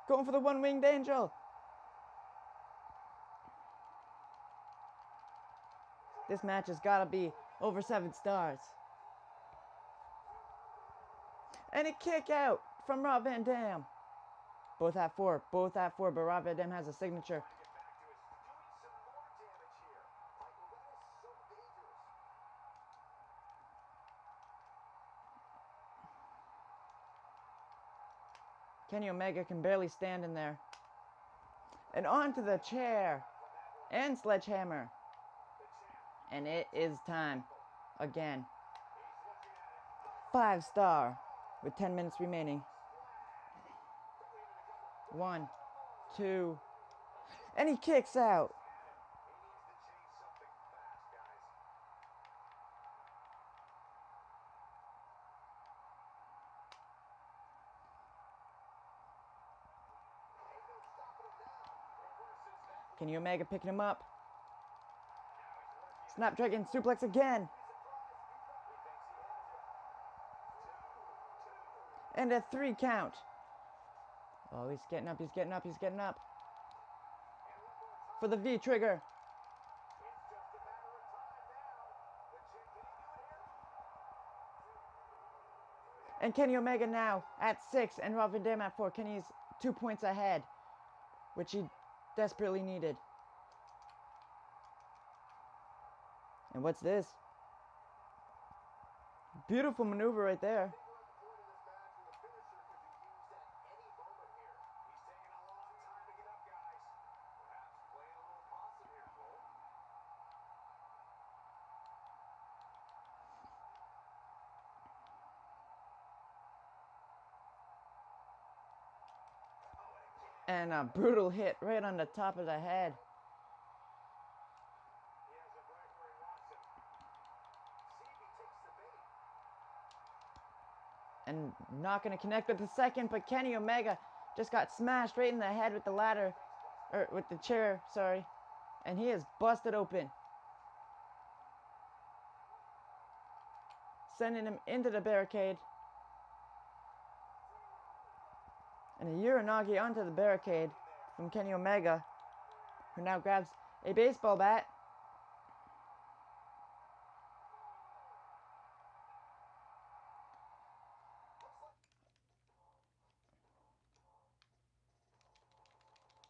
Going for the one-winged angel. This match has got to be over 7 stars. And a kick out from Rob Van Dam. Both at 4. Both at 4, but Rob Van Dam has a signature. Get back to his doing some more damage here. Michael, that is so dangerous. Kenny Omega can barely stand in there. And onto the chair. And sledgehammer. And it is time. Again. 5 star. With 10 minutes remaining. 1, 2. And he kicks out. He needs to change something fast, guys. Kenny Omega picking him up. Snapdragon suplex again. And a 3 count. Oh, he's getting up, he's getting up, he's getting up. For the V trigger. And Kenny Omega now at 6 and Rob Van Dam at 4. Kenny's 2 points ahead, which he desperately needed. And what's this? Beautiful maneuver right there. And a brutal hit right on the top of the head. And not going to connect with the second, but Kenny Omega just got smashed right in the head with the ladder, or with the chair, sorry. And he is busted open. Sending him into the barricade. And a Uranagi onto the barricade from Kenny Omega, who now grabs a baseball bat.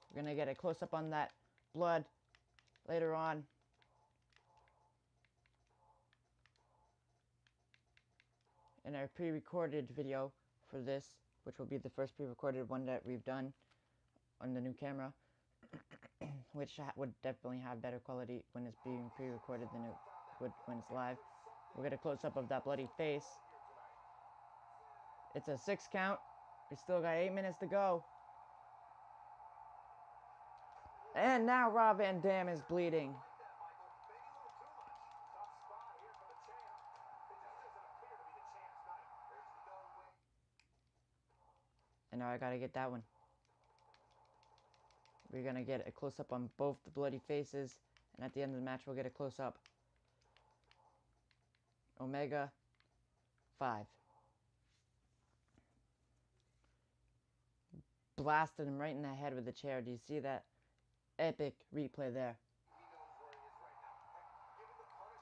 We're going to get a close-up on that blood later on. In our pre-recorded video for this, which will be the first pre-recorded one that we've done on the new camera, which would definitely have better quality when it's being pre-recorded than it would when it's live. We'll get a close-up of that bloody face. It's a 6 count. We still got 8 minutes to go. And now Rob Van Dam is bleeding. And now I gotta get that one. We're gonna get a close-up on both the bloody faces. And at the end of the match, we'll get a close-up. Omega 5. Blasted him right in the head with the chair. Do you see that? Epic replay there.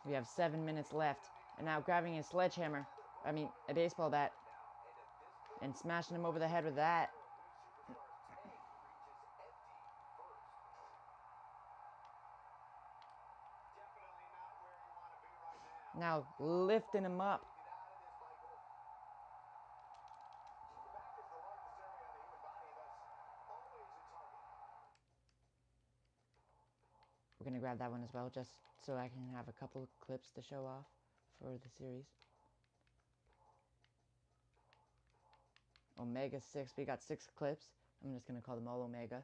We have 7 minutes left. And now grabbing a sledgehammer. A baseball bat. And smashing him over the head with that. Now lifting him up. We're going to grab that one as well, just so I can have a couple of clips to show off for the series. Omega 6. We got 6 clips. I'm just going to call them all Omega.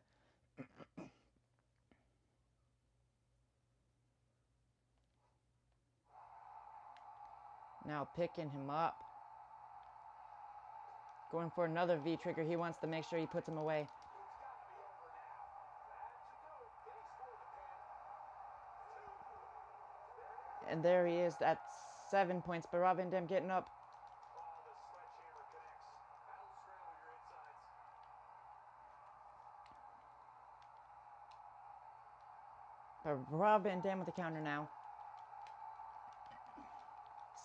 Now picking him up. Going for another V trigger. He wants to make sure he puts him away. And there he is at 7 points. But Rob Van Dam getting up. But Rob Van Dam with the counter now.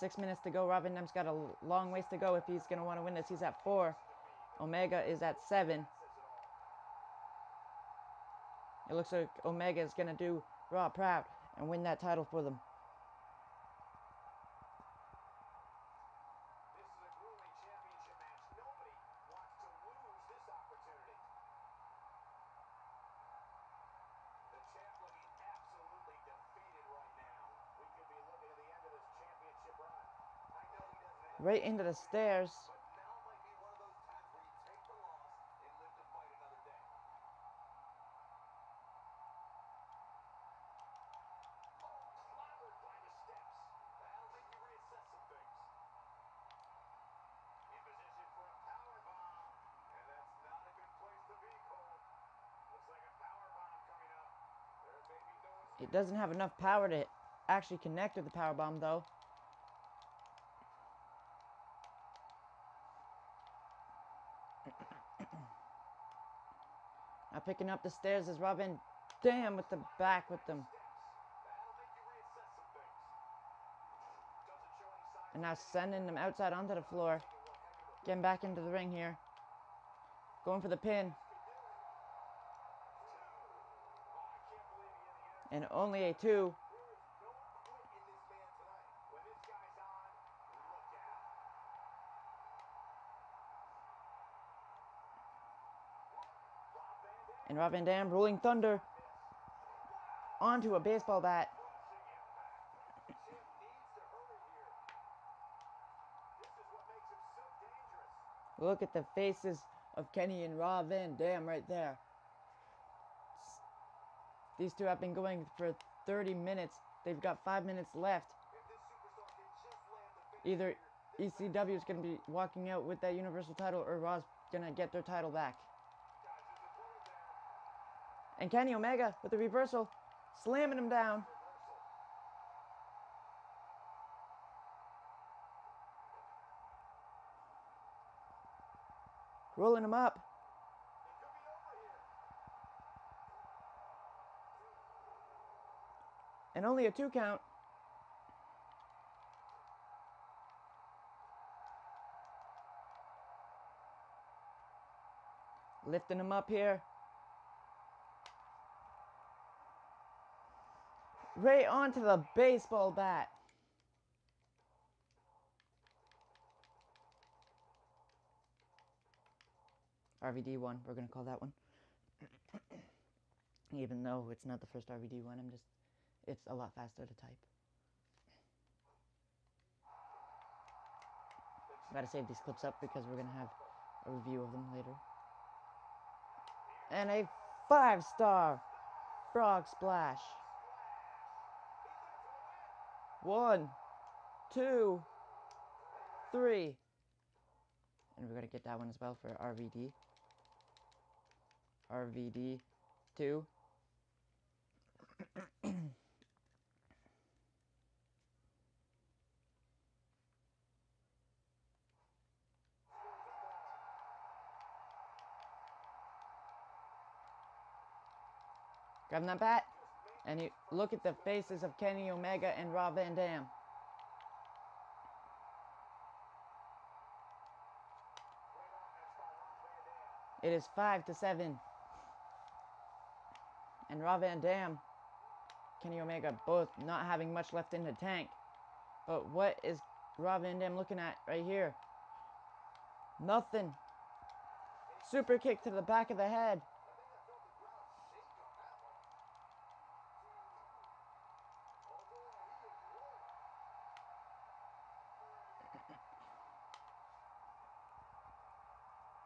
6 minutes to go. Rob Van Dam's got a long ways to go if he's going to want to win this. He's at 4. Omega is at 7. It looks like Omega is going to do Raw proud and win that title for them. This is a grueling championship match. Nobody wants to lose this opportunity. The champ looking absolutely defeated right now. We could be looking at the end of this championship run. I know he doesn't have Right into the stairs. But now might be one of those times where you take the loss and live to fight another day. clobbered by the steps. That'll make you reassess some things. In position for a power bomb. And that's not a good place to be, Cole. Looks like a power bomb coming up. There may be no It doesn't have enough power to actually connect with the power bomb, though. Now picking up the stairs is Rob Van Dam with the back with them. That'll make you reassess some things. doesn't show any signs. And now sending them outside onto the floor. Getting back into the ring here. Going for the pin. And only a 2. There is no quit in this man tonight. When this guy's on, look out. And Rob Van Dam rolling thunder onto a baseball bat. Champ needs to hurry here. This is what makes him so dangerous. Look at the faces of Kenny and Rob Van Dam right there. These two have been going for 30 minutes. They've got 5 minutes left. If this superstar can just land the finish Either here, ECW is going to be walking out with that Universal title or Raw's going to get their title back. And Kenny Omega with the reversal, slamming him down. Rolling him up. And only a 2 count. Lifting him up here. Right onto the baseball bat. RVD1, we're going to call that one. Even though it's not the first RVD1, it's a lot faster to type. Gotta save these clips up because we're gonna have a review of them later. And a 5-star frog splash. 1, 2, 3. And we're gonna get that one as well for RVD. RVD 2. Grabbing that bat, and you look at the faces of Kenny Omega and Rob Van Dam. It is 5-7. And Rob Van Dam, Kenny Omega, both not having much left in the tank. But what is Rob Van Dam looking at right here? Nothing. Super kick to the back of the head.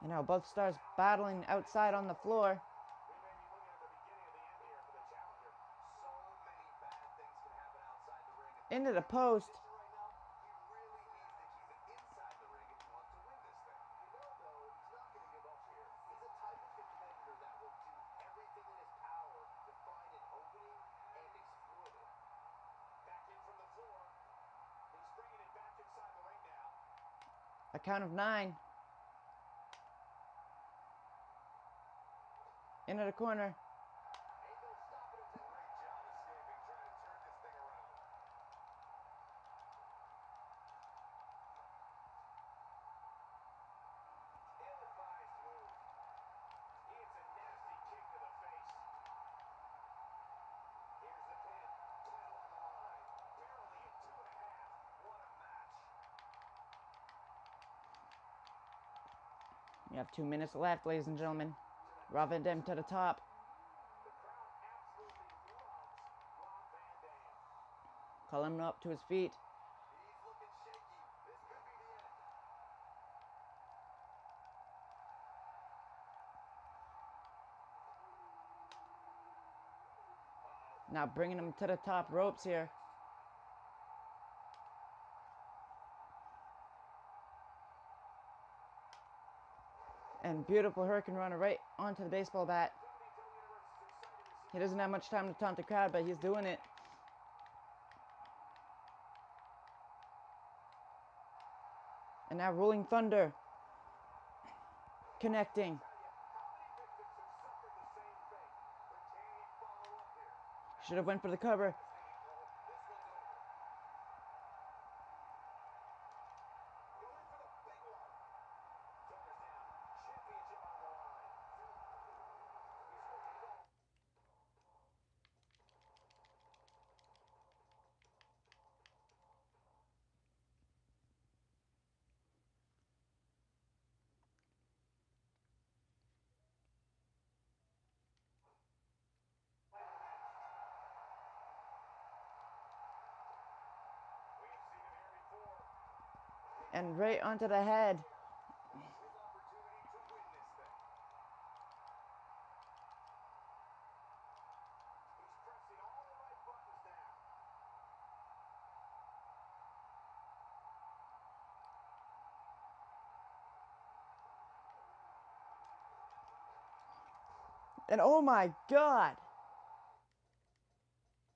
And now both stars battling outside on the floor. We may be looking at the beginning of the end here for the challenger. so many bad things can happen outside the ring. Into the post. Right now, he really needs to keep it inside the ring if he wants to win this thing. You know, though, he's not going to give up here. He's a type of competitor that will do everything in his power to find an opening and exploit it. Back in from the floor. He's bringing it back inside the ring now. A count of 9. Into the corner. Ain't no stopping him. Great job of We have 2 minutes left, ladies and gentlemen. Rob Van Dam to the top. The crowd absolutely loves Rob Van Dam. Call him up to his feet. He's looking shaky. This could be the end. Now bringing him to the top ropes here. And beautiful Hurricane Runner right onto the baseball bat. He doesn't have much time to taunt the crowd, but he's doing it. And now Rolling Thunder. Connecting. Should have went for the cover. And right onto the head. And oh my God!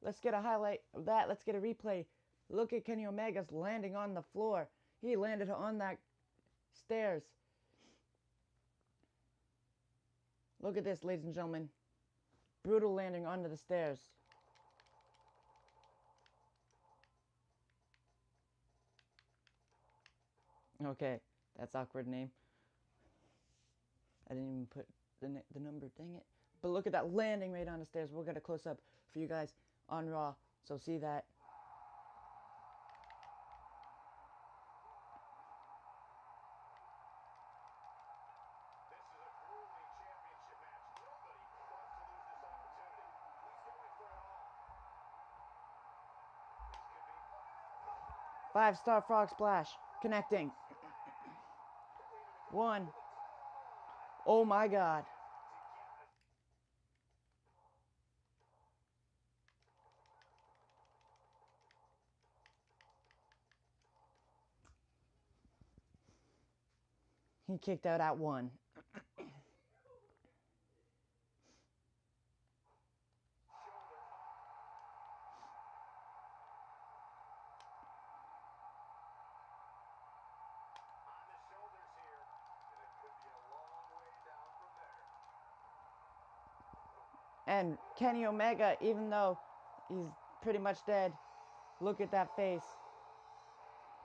Let's get a highlight of that. Let's get a replay. Look at Kenny Omega's landing on the floor. He landed on that stairs. Look at this, ladies and gentlemen. Brutal landing onto the stairs. Okay, that's awkward name. I didn't even put the number, dang it. But look at that landing right on the stairs. We'll get a close-up for you guys on Raw, so see that. Five-star frog splash. Connecting. One. Oh my God. He kicked out at 1. And Kenny Omega, even though he's pretty much dead, look at that face.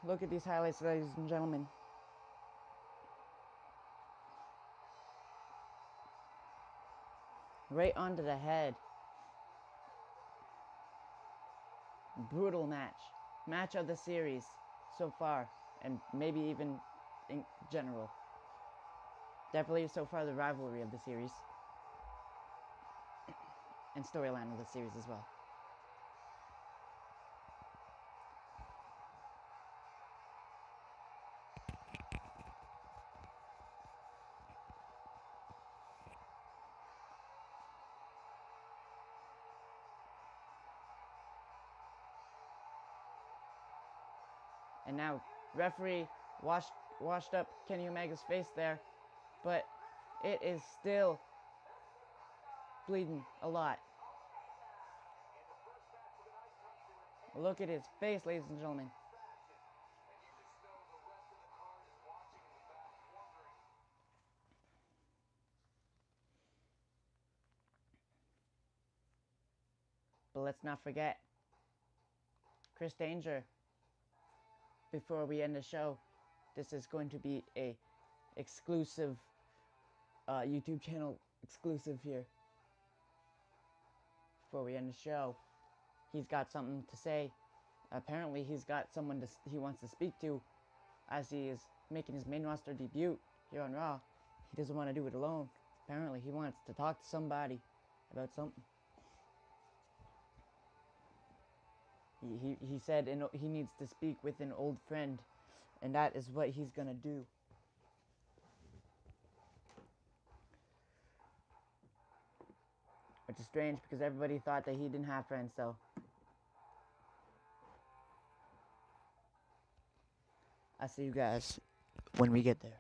Look at these highlights, ladies and gentlemen. Right onto the head. Brutal match. Match of the series so far, and maybe even in general. Definitely so far the rivalry of the series. And storyline of the series as well. And now, referee washed up Kenny Omega's face there, but it is still bleeding a lot. Look at his face, ladies and gentlemen. But let's not forget Chris Danger. Before we end the show, this is going to be a exclusive YouTube channel exclusive here. Before we end the show, he's got something to say. Apparently, he's got someone he wants to speak to, as he is making his main roster debut here on Raw. He doesn't want to do it alone. Apparently, he wants to talk to somebody about something. He said he needs to speak with an old friend, and that is what he's gonna do. Which is strange because everybody thought that he didn't have friends, so. I'll see you guys when we get there.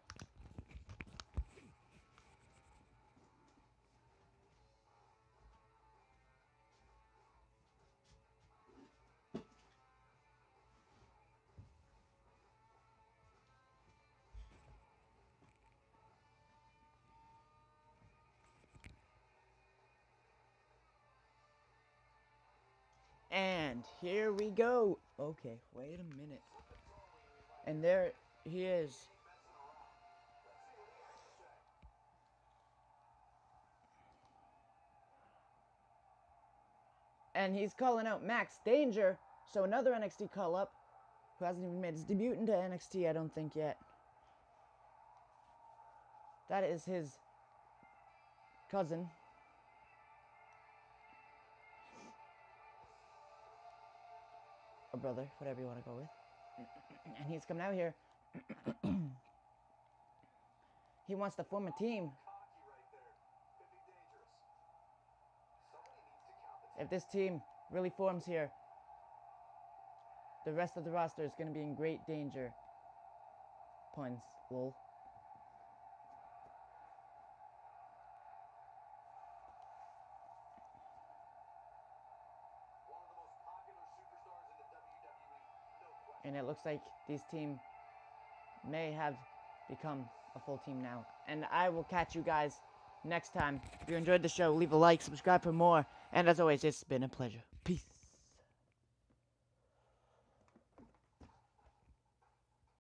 And here we go. Okay, wait a minute. And there he is. And he's calling out Max Danger. So another NXT call up who hasn't even made his debut into NXT, I don't think yet. That is his cousin. Or brother, whatever you want to go with. And he's coming out here. He wants to form a team. If this team really forms here, the rest of the roster is going to be in great danger. Puns, lol. And it looks like this team may have become a full team now. And I will catch you guys next time. If you enjoyed the show, leave a like, subscribe for more. And as always, it's been a pleasure. Peace.